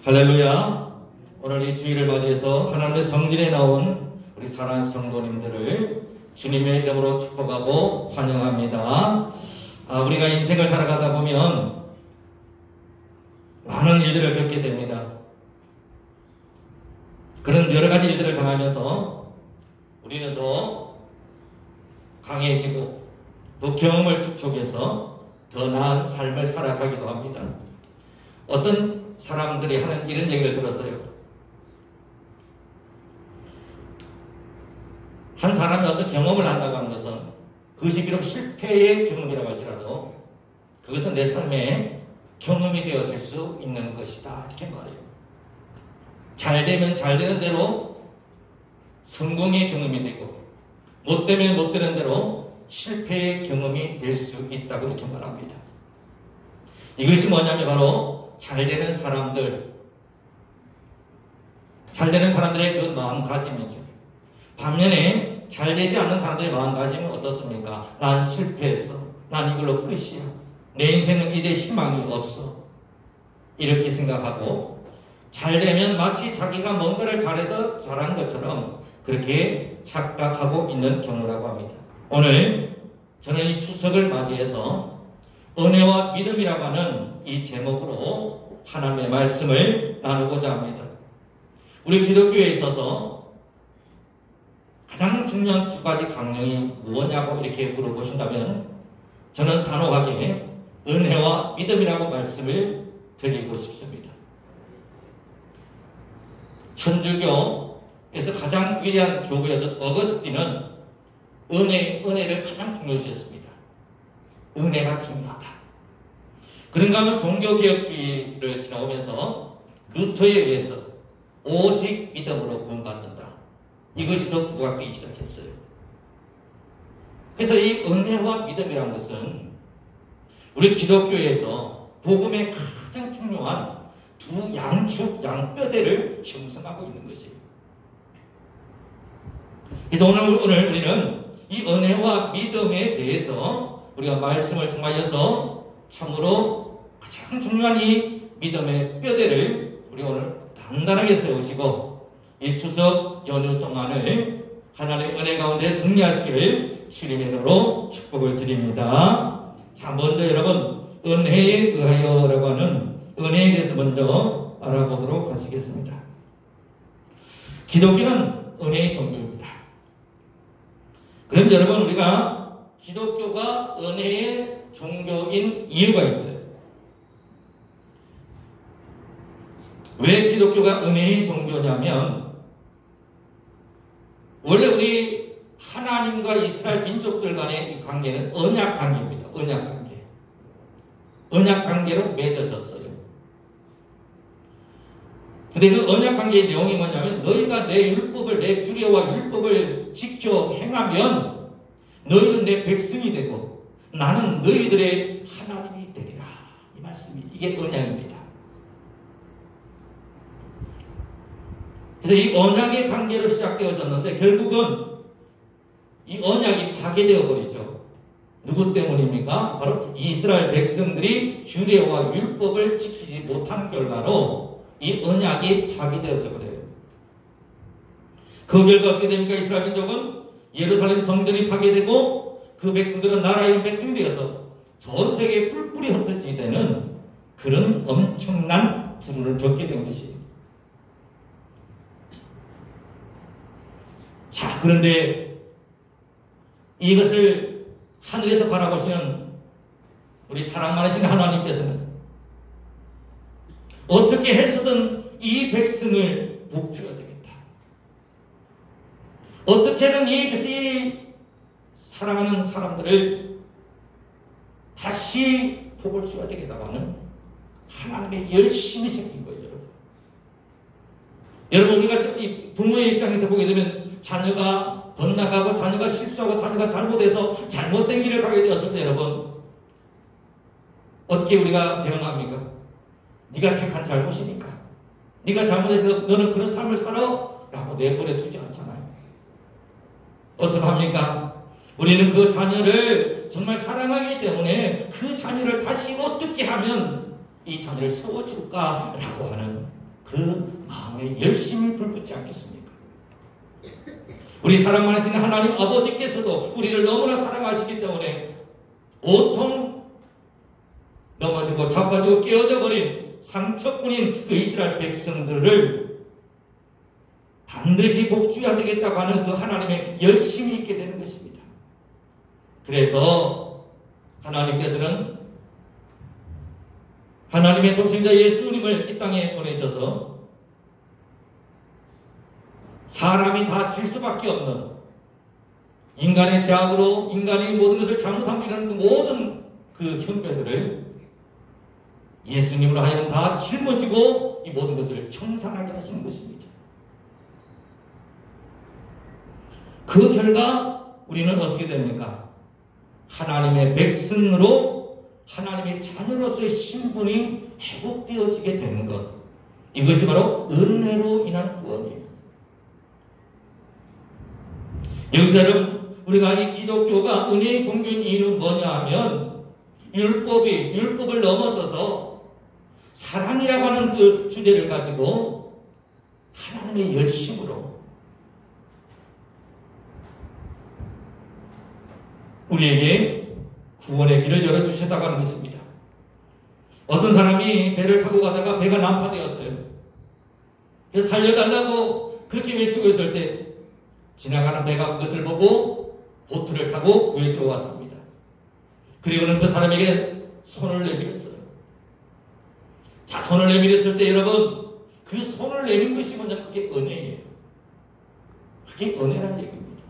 할렐루야. 오늘 이 주일을 맞이해서 하나님의 성전에 나온 우리 사랑하는 성도님들을 주님의 이름으로 축복하고 환영합니다. 우리가 인생을 살아가다 보면 많은 일들을 겪게 됩니다. 그런 여러 가지 일들을 당하면서 우리는 더 강해지고 또 경험을 축적해서 더 나은 삶을 살아가기도 합니다. 어떤 사람들이 하는 이런 얘기를 들었어요. 한 사람이 어떤 경험을 한다고 하는 것은 그것이 비록 실패의 경험이라고 할지라도 그것은 내 삶의 경험이 되어질 수 있는 것이다, 이렇게 말해요. 잘 되면 잘 되는 대로 성공의 경험이 되고 못 되면 못 되는 대로 실패의 경험이 될 수 있다고 이렇게 말합니다. 이것이 뭐냐면 바로 잘 되는 사람들의 그 마음가짐이죠. 반면에 잘 되지 않는 사람들의 마음가짐은 어떻습니까? 난 실패했어. 난 이걸로 끝이야. 내 인생은 이제 희망이 없어. 이렇게 생각하고 잘 되면 마치 자기가 뭔가를 잘해서 잘한 것처럼 그렇게 착각하고 있는 경우라고 합니다. 오늘 저는 이 추석을 맞이해서 은혜와 믿음이라고 하는 이 제목으로 하나님의 말씀을 나누고자 합니다. 우리 기독교에 있어서 가장 중요한 두 가지 강령이 무엇냐고 이렇게 물어보신다면 저는 단호하게 은혜와 믿음이라고 말씀을 드리고 싶습니다. 천주교에서 가장 위대한 교구였던 어거스틴은 은혜를 가장 중요시했습니다. 은혜가 중요하다. 그런가 하면 종교개혁주의를 지나오면서 루터에 의해서 오직 믿음으로 구원받는다. 이것이 더 부각되기 시작했어요. 그래서 이 은혜와 믿음이라는 것은 우리 기독교에서 복음의 가장 중요한 두 양축, 양뼈대를 형성하고 있는 것이에요. 그래서 오늘 우리는 이 은혜와 믿음에 대해서 우리가 말씀을 통하여서 참으로 가장 중요한 이 믿음의 뼈대를 우리 오늘 단단하게 세우시고 이 추석 연휴 동안을 하나님의 은혜 가운데 승리하시기를 주님의 이름으로 축복을 드립니다. 자, 먼저 여러분 은혜에 의하여라고 하는 은혜에 대해서 먼저 알아보도록 하시겠습니다. 기독교는 은혜의 종교입니다. 그럼 여러분 우리가 기독교가 은혜의 종교인 이유가 있어요. 왜 기독교가 은혜의 종교냐면 원래 우리 하나님과 이스라엘 민족들 간의 이 관계는 언약 관계입니다. 언약 관계. 언약 관계로 맺어졌어요. 근데 그 언약 관계의 내용이 뭐냐면 너희가 내 율법을, 내 규례와 율법을 지켜 행하면 너희는 내 백성이 되고 나는 너희들의 하나님이 되리라. 이 말씀이 이게 언약입니다. 그래서 이 언약의 관계로 시작되어졌는데 결국은 이 언약이 파괴되어 버리죠. 누구 때문입니까? 바로 이스라엘 백성들이 규례와 율법을 지키지 못한 결과로 이 언약이 파괴되어져 버려요. 그 결과 어떻게 됩니까? 이스라엘 민족은 예루살렘 성전이 파괴되고 그 백성들은 나라의 백성이 되어서 전 세계에 뿔뿔이 흩어지게 되는 그런 엄청난 불운을 겪게 된 것이에요. 자, 그런데 이것을 하늘에서 바라보시는 우리 사랑 많으신 하나님께서는 어떻게 해서든 이 백성을 복주어야 되겠다. 어떻게든 이 사랑하는 사람들을 다시 복을 주어야 되겠다고 하는 하나님의 열심히 생긴 거예요, 여러분. 여러분, 우리가 부모의 입장에서 보게 되면 자녀가 번나가고 자녀가 실수하고 자녀가 잘못해서 잘못된 길을 가게 되었을 때 여러분 어떻게 우리가 대응합니까? 네가 택한 잘못이니까 네가 잘못해서 너는 그런 삶을 살아 라고 내버려 두지 않잖아요. 어떡합니까? 우리는 그 자녀를 정말 사랑하기 때문에 그 자녀를 다시 어떻게 하면 이 자녀를 세워줄까라고 하는 그 마음에 열심히 불붙지 않겠습니까? 우리 사랑 많으신 하나님 아버지께서도 우리를 너무나 사랑하시기 때문에 온통 넘어지고 자빠지고 깨어져 버린 상처뿐인 그 이스라엘 백성들을 반드시 복주해야 되겠다고 하는 그 하나님의 열심이 있게 되는 것입니다. 그래서 하나님께서는 하나님의 독생자 예수님을 이 땅에 보내셔서 사람이 다 질 수밖에 없는 인간의 죄악으로 인간이 모든 것을 잘못함으로 이런 그 모든 그 형벌들을 예수님으로 하여금 다 짊어지고 이 모든 것을 청산하게 하시는 것입니다. 그 결과 우리는 어떻게 됩니까? 하나님의 백성으로 하나님의 자녀로서의 신분이 회복되어지게 되는 것. 이것이 바로 은혜로 인한 구원이에요. 여기서 여러분, 우리가 이 기독교가 은혜의 종교인 이유는 뭐냐 하면 율법을 넘어서서 사랑이라고 하는 그 주제를 가지고 하나님의 열심으로 우리에게 구원의 길을 열어주셨다고 하는 것입니다. 어떤 사람이 배를 타고 가다가 배가 난파되었어요. 그래서 살려달라고 그렇게 외치고 있을 때 지나가는 배가 그것을 보고 보트를 타고 구해 들어왔습니다. 그리고는 그 사람에게 손을 내밀었어요. 자, 손을 내밀었을 때 여러분, 그 손을 내민 것이 먼저 그게 은혜예요. 그게 은혜라는 얘기입니다.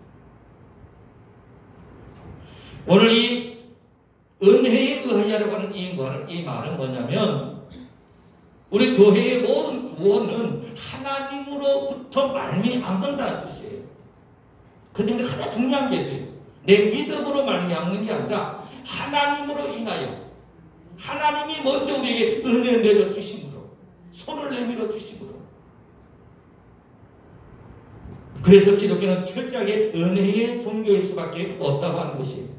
오늘 이 은혜에 의하여라고 하는 이 말은 뭐냐면 우리 교회의 모든 구원은 하나님으로부터 말미암는다는 뜻이에요. 그래서 가장 중요한 게 있어요. 내 믿음으로 말미암는 게 아니라 하나님으로 인하여 하나님이 먼저 우리에게 은혜 내려주심으로 손을 내밀어 주심으로 그래서 기독교는 철저하게 은혜의 종교일 수밖에 없다고 하는 것이에요.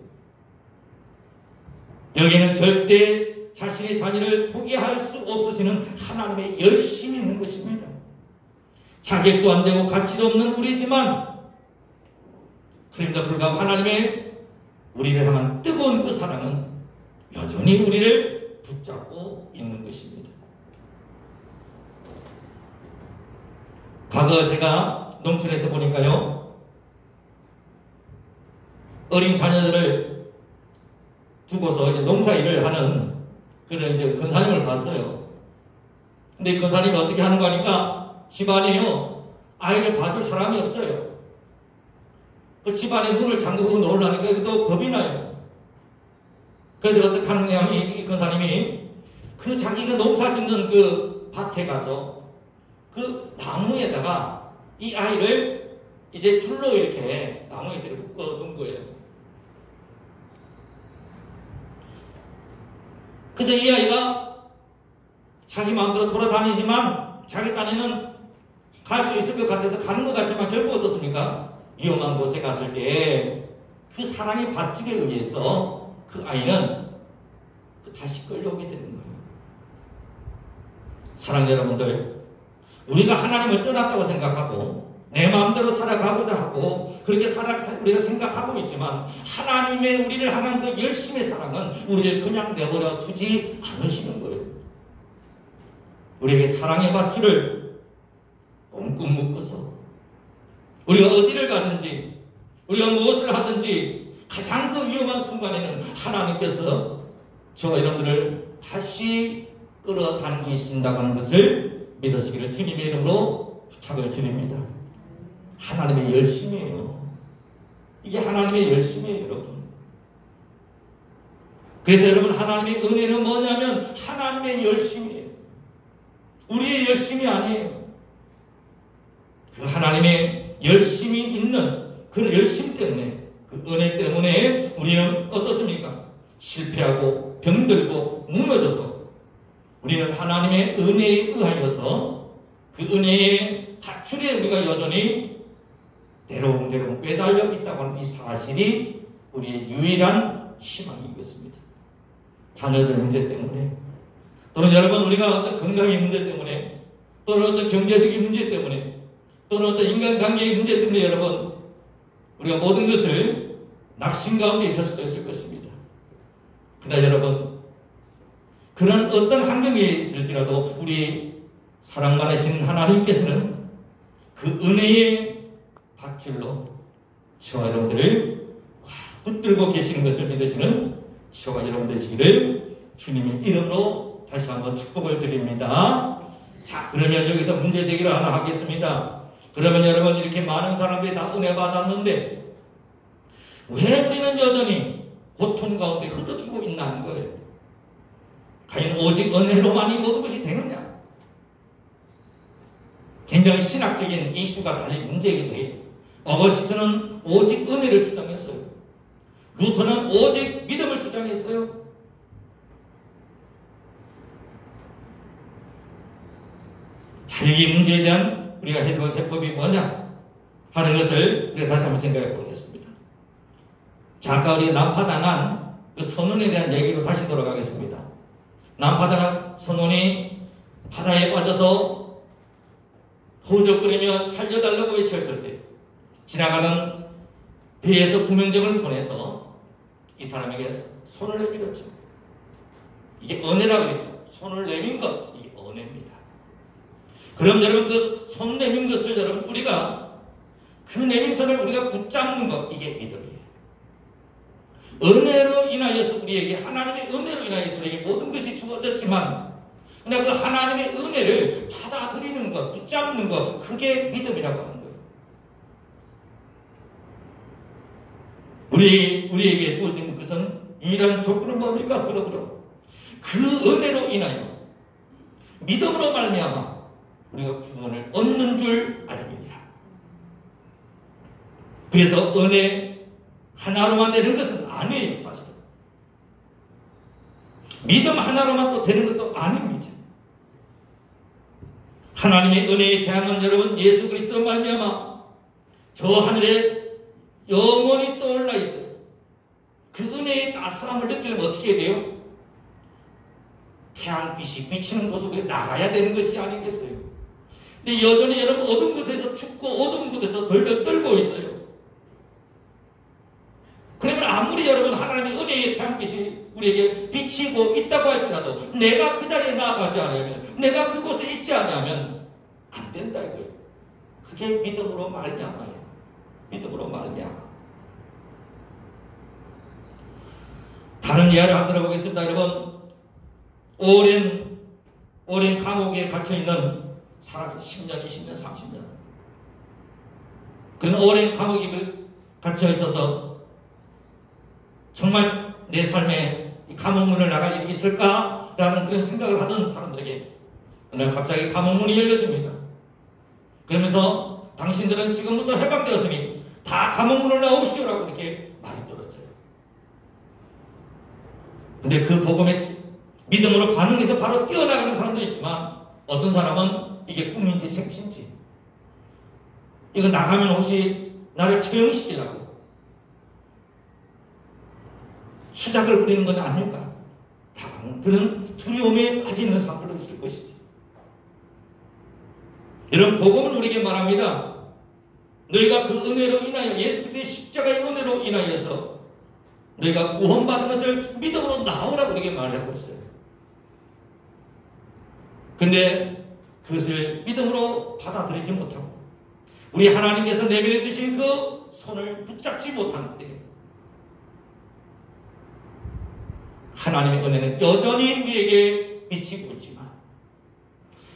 여기는 절대 자신의 자녀를 포기할 수 없으시는 하나님의 열심이 있는 것입니다. 자격도 안 되고 가치도 없는 우리지만 그럼에도 불구하고 하나님의 우리를 향한 뜨거운 그 사랑은 여전히 우리를 붙잡고 있는 것입니다. 과거 제가 농촌에서 보니까요, 어린 자녀들을 두고서 이제 농사일을 하는 그런 이제 권사님을 봤어요. 근데 권사님이 어떻게 하는 거 하니까 집안에요, 아이를 봐줄 사람이 없어요. 그 집안에 문을 잠그고 놀라니까 또 겁이 나요. 그래서 어떻게 하느냐, 이 권사님이 그 자기가 농사 짓는 그 밭에 가서 그 나무에다가 이 아이를 이제 줄로 이렇게 나무에 이렇게 묶어둔 거예요. 그래서 이 아이가 자기 마음대로 돌아다니지만 자기 딴에는 갈 수 있을 것 같아서 가는 것 같지만 결국 어떻습니까? 위험한 곳에 갔을 때 그 사랑의 밧줄에 의해서 그 아이는 다시 끌려오게 되는 거예요. 사랑하는 여러분들, 우리가 하나님을 떠났다고 생각하고 내 마음대로 살아가고자 하고 그렇게 우리가 생각하고 있지만 하나님의 우리를 향한 그 열심의 사랑은 우리를 그냥 내버려 두지 않으시는 거예요. 우리에게 사랑의 밧줄을 꽁꽁 묶어서 우리가 어디를 가든지 우리가 무엇을 하든지 가장 그 위험한 순간에는 하나님께서 저와 여러분들을 다시 끌어당기신다고 하는 것을 믿으시기를 주님의 이름으로 부탁을 드립니다. 하나님의 열심이에요. 이게 하나님의 열심이에요, 여러분. 그래서 여러분, 하나님의 은혜는 뭐냐면 하나님의 열심이에요. 우리의 열심이 아니에요. 그 하나님의 열심이 있는 그 열심 때문에, 그 은혜 때문에 우리는 어떻습니까? 실패하고 병들고 무너져도 우리는 하나님의 은혜에 의하여서 그 은혜의 밧줄에 우리가 여전히 대롱대롱 매달려 있다고 하는 이 사실이 우리의 유일한 희망이겠습니다. 자녀들 문제 때문에, 또는 여러분 우리가 어떤 건강의 문제 때문에, 또는 어떤 경제적인 문제 때문에, 또는 어떤 인간관계의 문제 때문에 여러분, 우리가 모든 것을 낙심 가운데 있을 수도 있을 것입니다. 그러나 여러분, 그런 어떤 환경에 있을지라도 우리 사랑 많으신 하나님께서는 그 은혜의 밧줄로 저와 여러분들을 붙들고 계시는 것을 믿어지는 저와 여러분 되시기를 주님의 이름으로 다시 한번 축복을 드립니다. 자, 그러면 여기서 문제 제기를 하나 하겠습니다. 그러면 여러분, 이렇게 많은 사람들이 다 은혜 받았는데 왜 우리는 여전히 고통 가운데 흐느끼고 있나는 거예요. 과연 오직 은혜로만이 모든 것이 되느냐? 굉장히 신학적인 이슈가 달린 문제이기도 해요. 어거스틴은 오직 은혜를 주장했어요. 루터는 오직 믿음을 주장했어요. 자, 이 문제에 대한 우리가 해볼 해법이 뭐냐 하는 것을 우리가 다시 한번 생각해 보겠습니다. 자, 아까 우리가 난파당한 그 선원에 대한 얘기로 다시 돌아가겠습니다. 난파당한 선원이 바다에 빠져서 호적거리며 살려달라고 외쳤을 때 지나가던 배에서 구명정을 보내서 이 사람에게 손을 내밀었죠. 이게 은혜라고 그랬죠. 손을 내민 것, 이게 은혜입니다. 그럼 여러분, 그 손 내민 것을 여러분, 우리가 그 내민 손을 우리가 붙잡는 것, 이게 믿음이에요. 은혜로 인하여서 우리에게, 하나님의 은혜로 인하여서 우리에게 모든 것이 주어졌지만, 그러나 그 하나님의 은혜를 받아들이는 것, 붙잡는 것, 그게 믿음이라고 하는 거예요. 우리에게 주어진 것은 이런 조건은 뭡니까? 그러므로 그 은혜로 인하여 믿음으로 말미암아 우리가 구원을 얻는 줄 알미니라. 그래서 은혜 하나로만 되는 것은 아니에요, 사실. 믿음 하나로만 또 되는 것도 아닙니다. 하나님의 은혜에 대항은 여러분, 예수 그리스도 말미암아 저 하늘에 영원히 떠올라 있어요. 그 은혜의 따스함을 느끼려면 어떻게 해야 돼요? 태양빛이 비치는 곳으로 나가야 되는 것이 아니겠어요? 근데 여전히 여러분, 어두운 곳에서 춥고 어두운 곳에서 덜덜 떨고 있어요. 그러면 아무리 여러분 하나님의 은혜의 태양빛이 우리에게 비치고 있다고 할지라도 내가 그 자리에 나아가지 않으면, 내가 그곳에 있지 않으면 안 된다 이거예요. 그게 믿음으로 말미암아요. 믿음으로 말미암아. 다른 이야기를 한번 들어보겠습니다. 여러분, 오랜 감옥에 갇혀있는 사람이 10년, 20년, 30년. 그런 오랜 감옥에 갇혀있어서 정말 내 삶에 이 감옥문을 나갈 일이 있을까라는 그런 생각을 하던 사람들에게 오늘 갑자기 감옥문이 열려집니다. 그러면서 당신들은 지금부터 해방되었으니 다 감옥문을 나오시오라고 이렇게 말이 떨어져요. 근데 그 복음에 믿음으로 반응해서 바로 뛰어나가는 사람도 있지만, 어떤 사람은 이게 꿈인지 생신지, 이거 나가면 혹시 나를 처형시키려고 수작을 부리는 건 아닐까? 그런 두려움에 빠지는 사람들도 있을 것이지. 이런 복음은 우리에게 말합니다. 너희가 그 은혜로 인하여, 예수 그리스도의 십자가의 은혜로 인하여서 너희가 구원받은 것을 믿음으로 나오라고 우리에게 말하고 있어요. 근데 그것을 믿음으로 받아들이지 못하고 우리 하나님께서 내밀어 주신 그 손을 붙잡지 못하는 때 하나님의 은혜는 여전히 우리에게 미치고 있지만,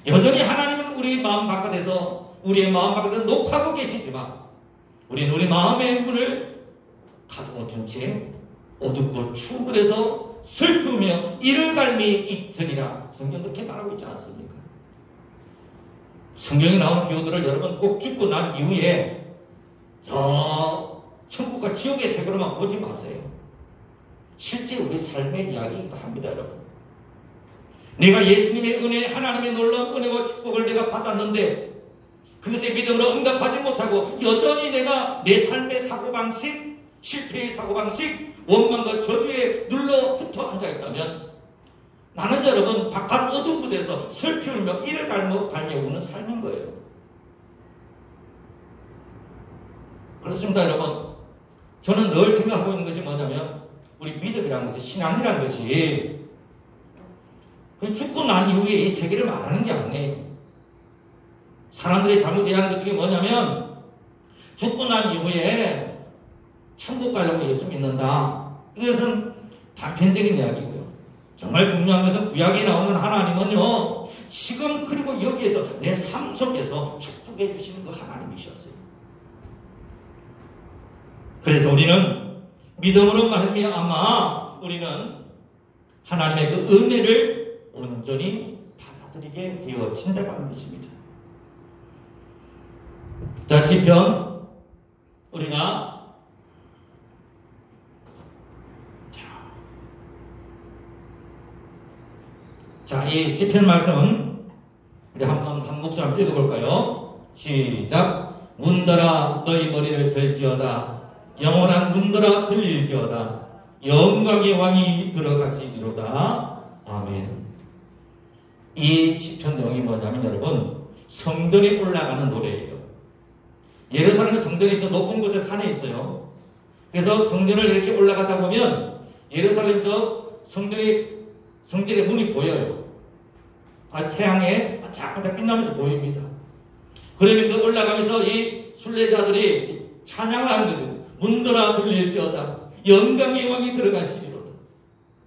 여전히 하나님은 우리 마음 바깥에서, 우리의 마음 바깥에서 녹하고 계시지만, 우리는 우리 마음의 문을 가두어 둔 채 어둡고 추운 곳에서 슬프며 이를 갈미 있으리라. 성경 그렇게 말하고 있지 않습니까? 성경에 나온 비유들을 여러분 꼭 죽고 난 이후에 저 천국과 지옥의 색으로만 보지 마세요. 실제 우리 삶의 이야기이기도 합니다, 여러분. 내가 예수님의 은혜, 하나님의 놀라운 은혜와 축복을 내가 받았는데 그것에 믿음으로 응답하지 못하고 여전히 내가 내 삶의 사고방식, 실패의 사고방식, 원망과 저주에 눌러 붙어 앉아있다면 나는 여러분 바깥 어두운 곳에서 슬피 울며 이를 갈매우는 삶인 거예요. 그렇습니다, 여러분. 저는 늘 생각하고 있는 것이 뭐냐면 우리 믿음이라는 것이, 신앙이라는 것이 죽고 난 이후에 이 세계를 말하는 게 아니에요. 사람들이 잘못 이해하는 것 중에 뭐냐면 죽고 난 이후에 천국 가려고 예수 믿는다. 이것은 단편적인 이야기고요. 정말 중요한 것은 구약에 나오는 하나님은요, 지금 그리고 여기에서 내 삶 속에서 축복해 주시는 그 하나님이셨어요. 그래서 우리는 믿음으로 말미암아 우리는 하나님의 그 은혜를 온전히 받아들이게 되어진다고 하는 것입니다. 자, 시편 우리가 이 시편 말씀 우리 한번 한 목소리 읽어볼까요? 시작. 문들아 너희 머리를 들지어다. 영원한 문들아 들릴지어다. 영광의 왕이 들어가시리로다. 아멘. 이 시편 내용이 뭐냐면 여러분, 성전에 올라가는 노래예요. 예루살렘 성전이 저 높은 곳에 산에 있어요. 그래서 성전을 이렇게 올라가다 보면 예루살렘 저 성전의 문이 보여요. 태양에 반짝반짝 빛나면서 보입니다. 그러면 그 올라가면서 이 순례자들이 찬양을 하는 거죠. 문들아 들릴지어다. 영광의 왕이 들어가시리로다.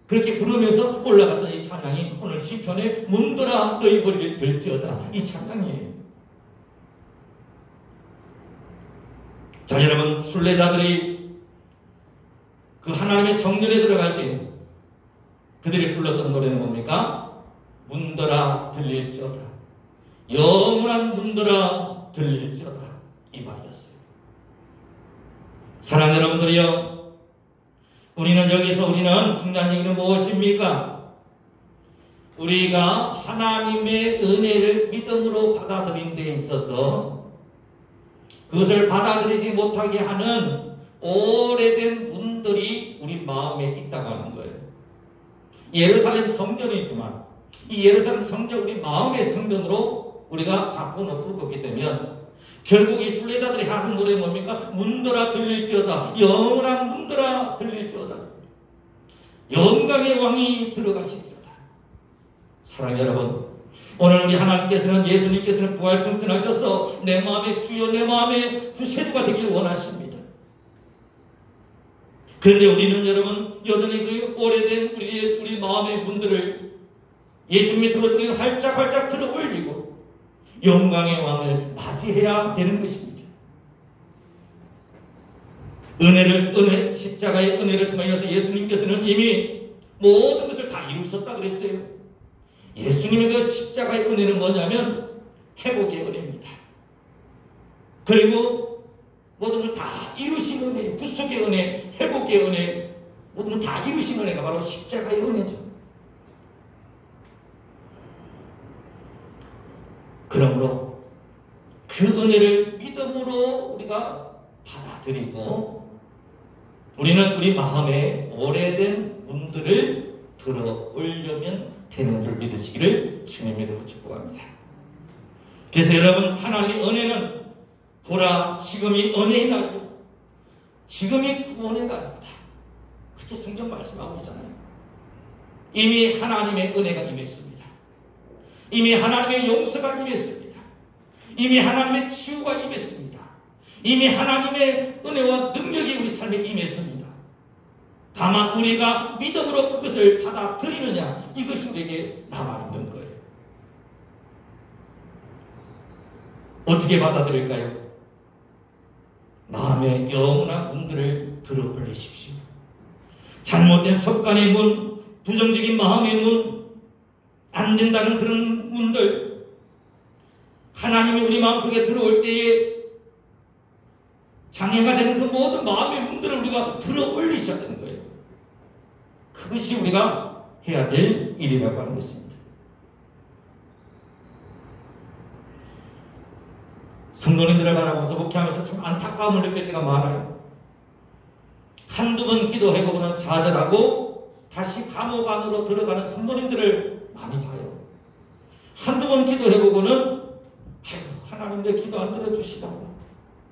그렇게 부르면서 올라갔던 이 찬양이 오늘 시편의 문들아 너희 머리를 들지어다. 이 찬양이에요. 자, 여러분, 순례자들이 그 하나님의 성전에 들어갈 때 그들이 불렀던 노래는 뭡니까? 문들아 들릴지어다. 영원한 문들아 들릴지어다. 이 말이었어요. 사랑하는 여러분들이요, 우리는 중요한 얘기는 무엇입니까? 우리가 하나님의 은혜를 믿음으로 받아들인 데 있어서 그것을 받아들이지 못하게 하는 오래된 문들이 우리 마음에 있다고 하는 거예요. 예루살렘 성전이지만 이 예루살렘 성전, 우리 마음의 성전으로 우리가 바꿔놓고 보게 되면 결국 이 순례자들이 하는 노래 뭡니까? 문들아 들릴지어다. 영원한 문들아 들릴지어다. 영광의 왕이 들어가시리로다. 사랑하는 여러분, 오늘 우리 하나님께서는, 예수님께서는 부활승천하셔서 내 마음의 주여, 내 마음의 구세주가 되길 원하십니다. 그런데 우리는 여러분, 여전히 그 오래된 우리 마음의 문들을 예수님이 들어드리는 활짝활짝 들어 올리고 영광의 왕을 맞이해야 되는 것입니다. 십자가의 은혜를 통하여서 예수님께서는 이미 모든 것을 다 이루셨다 그랬어요. 예수님의 그 십자가의 은혜는 뭐냐면 회복의 은혜입니다. 그리고 모든 걸 다 이루신 은혜, 구속의 은혜, 회복의 은혜, 모든 걸 다 이루신 은혜가 바로 십자가의 은혜죠. 그러므로 그 은혜를 믿음으로 우리가 받아들이고 우리는 우리 마음에 오래된 문들을 들어 올려면 되는 줄 믿으시기를 주님의 이름으로 축복합니다. 그래서 여러분, 하나님의 은혜는 보라 지금이 은혜의 날이요 지금이 구원의 날입니다. 그렇게 성경 말씀하고 있잖아요. 이미 하나님의 은혜가 임했습니다. 이미 하나님의 용서가 임했습니다. 이미 하나님의 치유가 임했습니다. 이미 하나님의 은혜와 능력이 우리 삶에 임했습니다. 다만 우리가 믿음으로 그것을 받아들이느냐, 이것이 우리에게 남아있는 거예요. 어떻게 받아들일까요? 마음의 영원한 문들을 들어 올리십시오. 잘못된 습관의 문, 부정적인 마음의 문, 안 된다는 그런 문들, 하나님이 우리 마음속에 들어올 때에 장애가 되는 그 모든 마음의 문들을 우리가 들어 올리셔야 되는 거예요. 그것이 우리가 해야 될 일이라고 하는 것입니다. 성도님들을 바라보면서 목회하면서 참 안타까움을 느낄 때가 많아요. 한두 번 기도해보고는 좌절하고 다시 감옥 안으로 들어가는 성도님들을 많이 봐요. 한두 번 기도해보고는 아이고 하나님 내 기도 안 들어주시나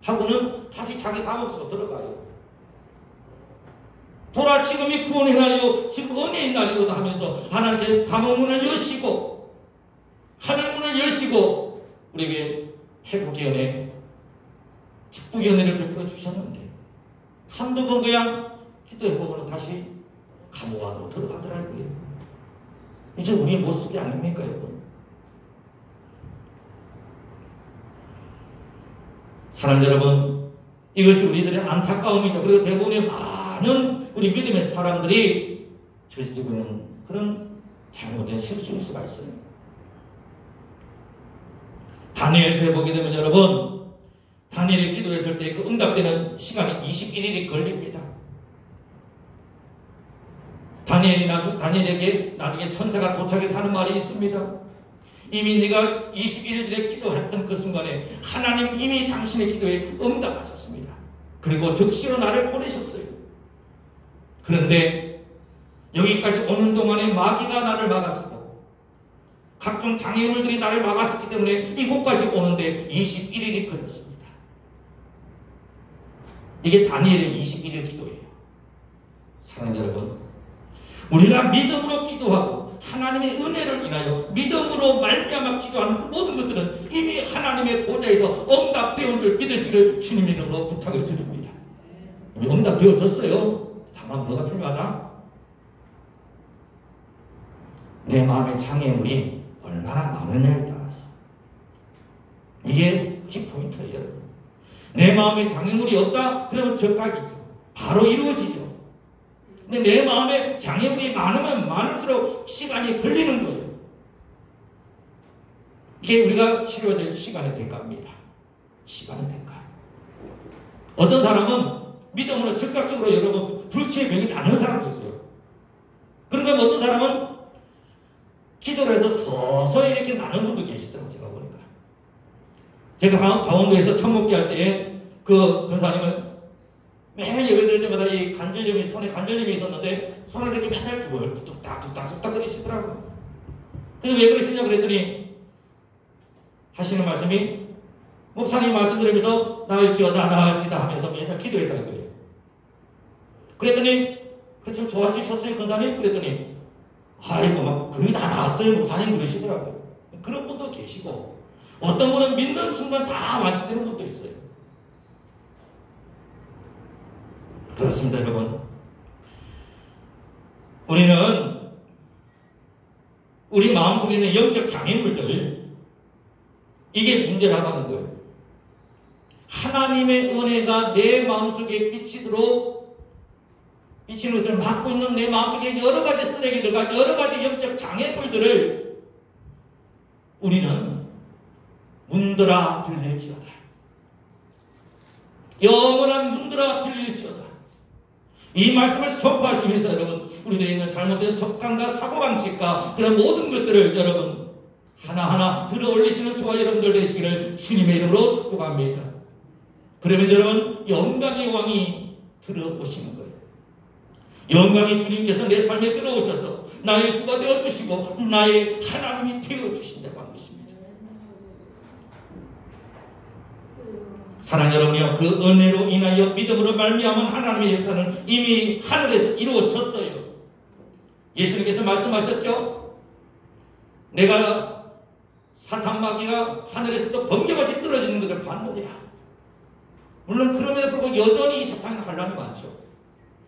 하고는 다시 자기 감옥 속으로 들어가요. 보라 지금이 구원의 날이요 지금 은혜의 날이로다 하면서 하나님께 감옥문을 여시고 하늘문을 여시고 우리에게 회복의 은혜 축복의 은혜를 베풀어 주셨는데 한두 번 그냥 기도해보고는 다시 감옥 안으로 들어가더라고요. 이게 우리의 모습이 아닙니까 여러분? 사랑 여러분, 이것이 우리들의 안타까움이죠. 그리고 대부분의 많은 우리 믿음의 사람들이 저지르고 있는 그런 잘못된 실수일 수가 있어요. 다니엘서에 보게 되면 여러분, 다니엘이 기도했을 때 그 응답되는 시간이 21일이 걸립니다. 다니엘에게 나중에 천사가 도착해서 하는 말이 있습니다. 이미 네가 21일 전에 기도했던 그 순간에 하나님 이미 당신의 기도에 응답하셨습니다. 그리고 즉시로 나를 보내셨어요. 그런데 여기까지 오는 동안에 마귀가 나를 막았고 각종 장애물들이 나를 막았기 때문에 이곳까지 오는데 21일이 걸렸습니다. 이게 다니엘의 21일 기도예요. 사랑하는 여러분, 우리가 믿음으로 기도하고 하나님의 은혜를 인하여 믿음으로 말미암아 기도하는 그 모든 것들은 이미 하나님의 보좌에서 응답되어 줄 믿으시기를 주님 이름으로 부탁을 드립니다. 이미 응답되어졌어요. 다만 뭐가 필요하다? 내 마음의 장애물이 얼마나 많으냐에 따라서 이게 키포인트예요. 여러분, 내 마음에 장애물이 없다? 그러면 적각이죠. 바로 이루어지죠. 근데 내 마음에 장애물이 많으면 많을수록 시간이 걸리는 거예요. 이게 우리가 치료해야 될 시간의 대가입니다. 시간의 대가. 어떤 사람은 믿음으로 즉각적으로 여러분 불치의 병이 나는 사람도 있어요. 그러니까 어떤 사람은 기도를 해서 서서히 이렇게 나는 분도 계시더라고요. 제가 보니까. 제가 강원도에서 천목기 할 때에 그 권사님은 매일 예배 드릴 때마다 이 관절염이, 손에 관절염이 있었는데 손을 이렇게 맨날 죽어요. 뚝딱뚝딱 거리시더라고요. 그래서 왜 그러시냐 그랬더니 하시는 말씀이 목사님 말씀 들으면서 나을지어다 하면서 맨날 기도했다 이거예요. 그랬더니 그래 좀 좋아지셨어요 권사님? 그랬더니 아이고 막 거의 다 나았어요 목사님 그러시더라고요. 그런 분도 계시고 어떤 분은 믿는 순간 다 완치되는 분도 있어요. 그렇습니다 여러분. 우리는 우리 마음속에 있는 영적 장애물들 이게 문제라고 하는 거예요. 하나님의 은혜가 내 마음속에 비치도록 비치는 것을 막고 있는 내 마음속에 여러 가지 쓰레기들과 여러 가지 영적 장애물들을 우리는 문드라 들릴지어다. 영원한 문드라 들릴지어다. 이 말씀을 선포하시면서 여러분 우리들이 있는 잘못된 습관과 사고방식과 그런 모든 것들을 여러분 하나하나 들어 올리시는 저와 여러분들 되시기를 주님의 이름으로 축복합니다. 그러면 여러분 영광의 왕이 들어오시는 거예요. 영광의 주님께서 내 삶에 들어오셔서 나의 주가 되어주시고 나의 하나님이 되어주신다고 하는 것입니다. 사랑하는 여러분이요, 그 은혜로 인하여 믿음으로 말미암은 하나님의 역사는 이미 하늘에서 이루어졌어요. 예수님께서 말씀하셨죠. 내가 사탄 마귀가 하늘에서 또 번개같이 떨어지는 것을 봤느니라. 물론 그럼에도 불구하고 여전히 이 세상에 환란이 많죠.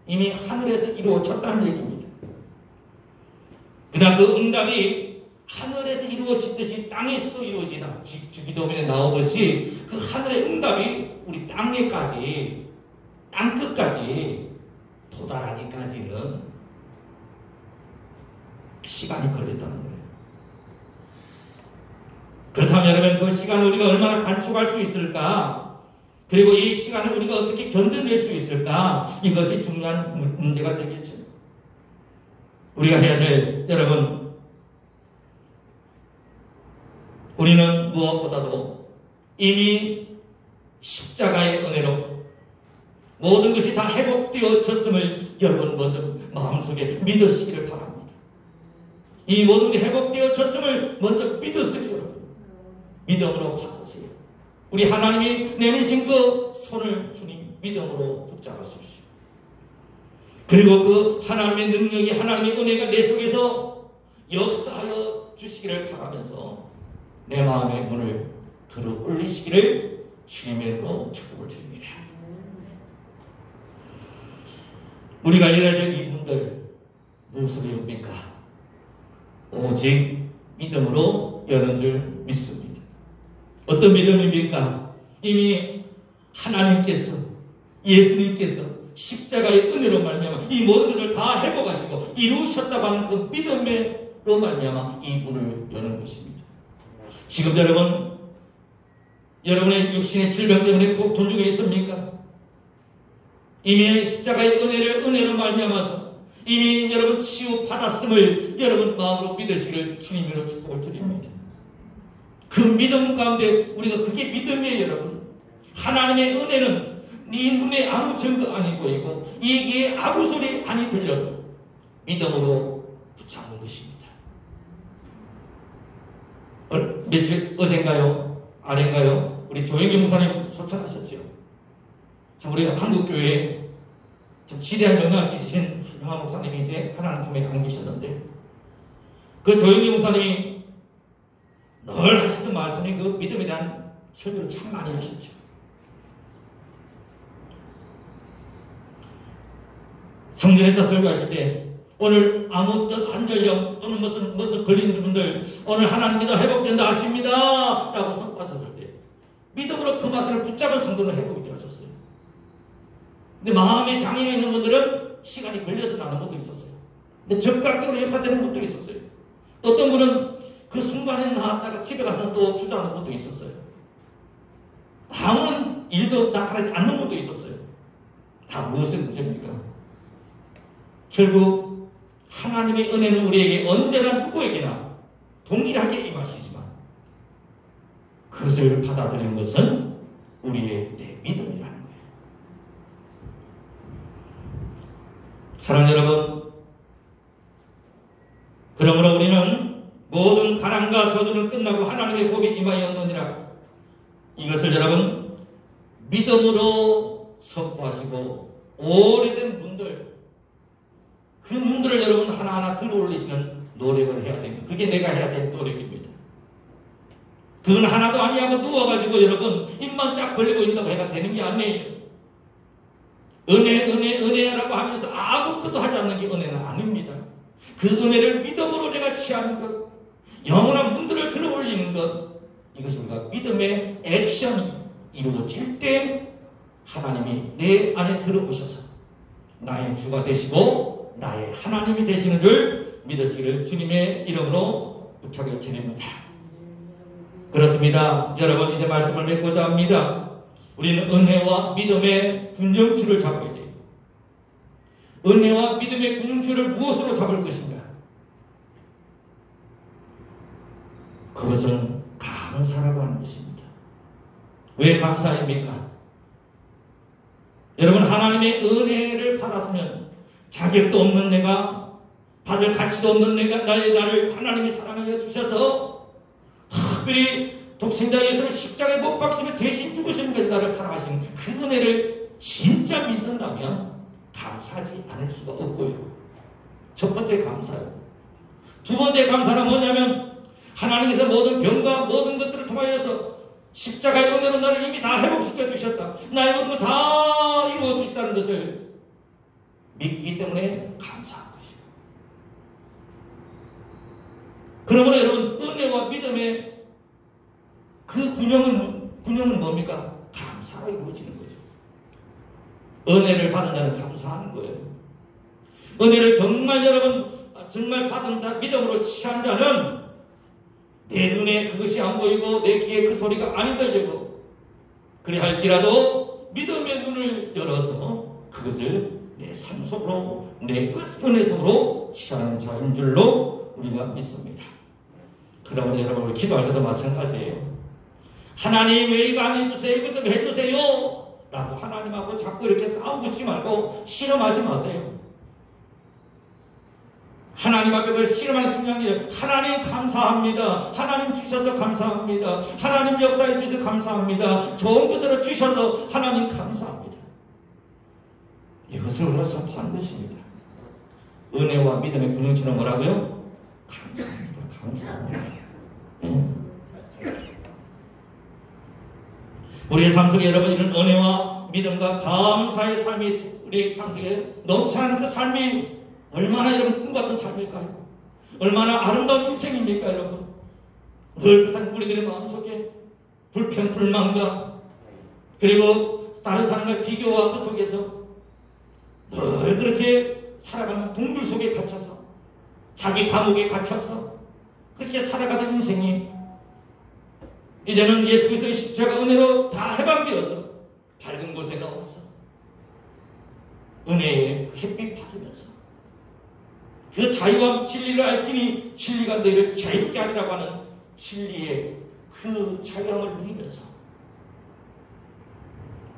이미 하늘에서 이루어졌다는 얘기입니다. 그러나 그 응답이 하늘에서 이루어지듯이 땅에서도 이루어지다. 주기도문에 나오듯이 그 하늘의 응답이 우리 땅에까지, 땅끝까지 도달하기까지는 시간이 걸린다는 거예요. 그렇다면 여러분 그 시간을 우리가 얼마나 단축할 수 있을까? 그리고 이 시간을 우리가 어떻게 견뎌낼 수 있을까? 이것이 중요한 문제가 되겠죠. 우리가 해야 될 여러분, 우리는 무엇보다도 이미 십자가의 은혜로 모든 것이 다 회복되어졌음을 여러분 먼저 마음속에 믿으시기를 바랍니다. 이 모든 것이 회복되어졌음을 먼저 믿으세요. 여러분. 믿음으로 받으세요. 우리 하나님이 내미신 그 손을 주님 믿음으로 붙잡으십시오. 그리고 그 하나님의 능력이, 하나님의 은혜가 내 속에서 역사하여 주시기를 바라면서 내 마음의 문을 들어 올리시기를 주님의 이름으로 축복을 드립니다. 우리가 열어야 될 이 문들 무엇으로 엽니까? 오직 믿음으로 여는 줄 믿습니다. 어떤 믿음입니까? 이미 하나님께서, 예수님께서 십자가의 은혜로 말미암아 이 모든 것을 다 회복하시고 이루셨다고 하는 그 믿음으로 말미암아 이 문을 여는 것입니다. 지금 여러분의 육신의 질병 때문에 꼭 존중해 있습니까? 이미 십자가의 은혜로 말미암아서 이미 여러분 치유 받았음을 여러분 마음으로 믿으시기를 주님으로 축복을 드립니다. 그 믿음 가운데 우리가 그게 믿음이에요. 여러분. 하나님의 은혜는 네 눈에 아무 증거 아니 보이고 이 귀에 아무 소리 아니 들려도 믿음으로 붙잡는 것입니다. 어젠가요? 아닌가요? 우리 조영기 목사님 소천하셨죠. 참 우리 한국교회에 참 지대한 영향을 끼치신 훌륭한 목사님이 이제 하나님 품에 안 계셨는데 그 조영기 목사님이 늘 하시던 말씀이 그 믿음에 대한 설교를 참 많이 하셨죠. 성전에서 설교하실 때 오늘 아무 뜻 한절령 또는 무슨 걸리는 분들 오늘 하나님 믿어 회복된다 하십니다 라고 선포하셨을 때 믿음으로 그 말씀을 붙잡은 성도는 회복이 되어졌어요. 근데 마음에 장애가 있는 분들은 시간이 걸려서 나는 분도 있었어요. 근데 적극적으로 역사되는 분도 있었어요. 또 어떤 분은 그 순간에 나왔다가 집에 가서 또 주저하는 분도 있었어요. 아무런 일도 나타나지 않는 분도 있었어요. 다 무엇의 문제입니까? 결국 하나님의 은혜는 우리에게 언제나 누구에게나 동일하게 임하시지만 그것을 받아들이는 것은 우리의 내 믿음이라는 거예요. 사랑하는 여러분, 그러므로 우리는 모든 가난과 저주는 끝나고 하나님의 복이 임하였느니라. 이것을 여러분 믿음으로 선포하시고 오래된 문들 그 문들을 여러분 하나하나 들어올리시는 노력을 해야 됩니다. 그게 내가 해야 될 노력입니다. 그건 하나도 아니하고 누워가지고 여러분 입만 쫙 벌리고 있다고 해가 되는 게 아니에요. 은혜라고 하면서 아무것도 하지 않는 게 은혜는 아닙니다. 그 은혜를 믿음으로 내가 취하는 것, 영원한 문들을 들어올리는 것, 이것이 우리가 믿음의 액션이 이루어질 때 하나님이 내 안에 들어오셔서 나의 주가 되시고 나의 하나님이 되시는 줄 믿으시기를 주님의 이름으로 부탁을 드립니다. 그렇습니다. 여러분 이제 말씀을 맺고자 합니다. 우리는 은혜와 믿음의 균형추를 잡아야 돼요. 은혜와 믿음의 균형추를 무엇으로 잡을 것인가? 그것은 감사라고 하는 것입니다. 왜 감사입니까? 여러분 하나님의 은혜를 받았으면 자격도 없는 내가 받을 가치도 없는 내가 나를 하나님이 사랑하여 주셔서 특별히 독생자 예수를 십자가에 못 박히며 대신 죽으신 것을 나를 사랑하신 그 은혜를 진짜 믿는다면 감사하지 않을 수가 없고요. 첫 번째 감사요. 두 번째 감사는 뭐냐면 하나님께서 모든 병과 모든 것들을 통하여서 십자가의 은혜로 나를 이미 다 회복시켜 주셨다. 나의 모든 걸 다 이루어 주시다는 것을 믿기 때문에 감사한 것이에요. 그러므로 여러분 은혜와 믿음의 그 균형은 뭡니까? 감사로 이루어지는 거죠. 은혜를 받은 자는 감사하는 거예요. 은혜를 정말 여러분 정말 받은 자 믿음으로 취한 자는 내 눈에 그것이 안 보이고 내 귀에 그 소리가 안 들리고 그래 할지라도 믿음의 눈을 열어서 그것을 내 삶 속으로 내 은혜 속으로 취하는 자인 줄로 우리가 믿습니다. 그러므로 여러분 우리 기도할 때도 마찬가지예요. 하나님 왜 이거 안 해주세요? 이것 좀 해주세요. 라고 하나님하고 자꾸 이렇게 싸움 붙지 말고 실험하지 마세요. 하나님 앞에 그 실험하는 중요한 게 하나님 감사합니다. 하나님 주셔서 감사합니다. 하나님 역사해 주셔서 감사합니다. 좋은 것으로 주셔서 하나님 감사합니다. 이것을 우리가 선포하는 것입니다. 은혜와 믿음의 균형처럼 뭐라고요? 감사합니다. 감사합니다. 우리의 삶 속에 여러분 이런 은혜와 믿음과 감사의 삶이 우리의 삶 속에 넘쳐나는 그 삶이 얼마나 여러분 꿈같은 삶일까요? 얼마나 아름다운 인생입니까 여러분? 늘 그 우리들의 마음속에 불평, 불만과 그리고 다른 사람과 비교와 그 속에서 늘 그렇게 살아가는 동굴 속에 갇혀서 자기 감옥에 갇혀서 그렇게 살아가던 인생이 이제는 예수 그리스도의 십자가 은혜로 다 해방되어서 밝은 곳에 나와서 은혜의 햇빛 받으면서 그 자유와 진리를 알지니 진리가 너희를 자유롭게 하리라고 하는 진리의 그 자유함을 누리면서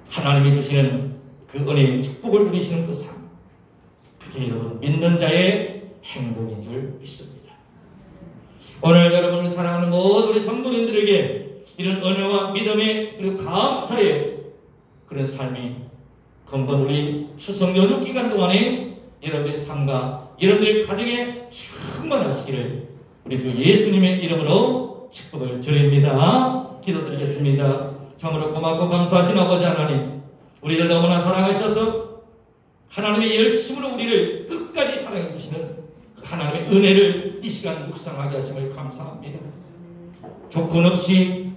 하나님이 주시는 그 은혜의 축복을 누리시는 그 삶, 그게 여러분 믿는 자의 행복인 줄 믿습니다. 오늘 여러분을 사랑하는 모든 우리 성도님들에게 이런 은혜와 믿음의 그리고 감사의 그런 삶이 건건 우리 추석 연휴 기간 동안에 여러분의 삶과 여러분들의 가정에 충만하시기를 우리 주 예수님의 이름으로 축복을 드립니다. 기도드리겠습니다. 참으로 고맙고 감사하신 아버지 하나님, 우리를 너무나 사랑하셔서 하나님의 열심으로 우리를 끝까지 사랑해 주시는 하나님의 은혜를 이 시간 묵상하게 하심을 감사합니다. 조건 없이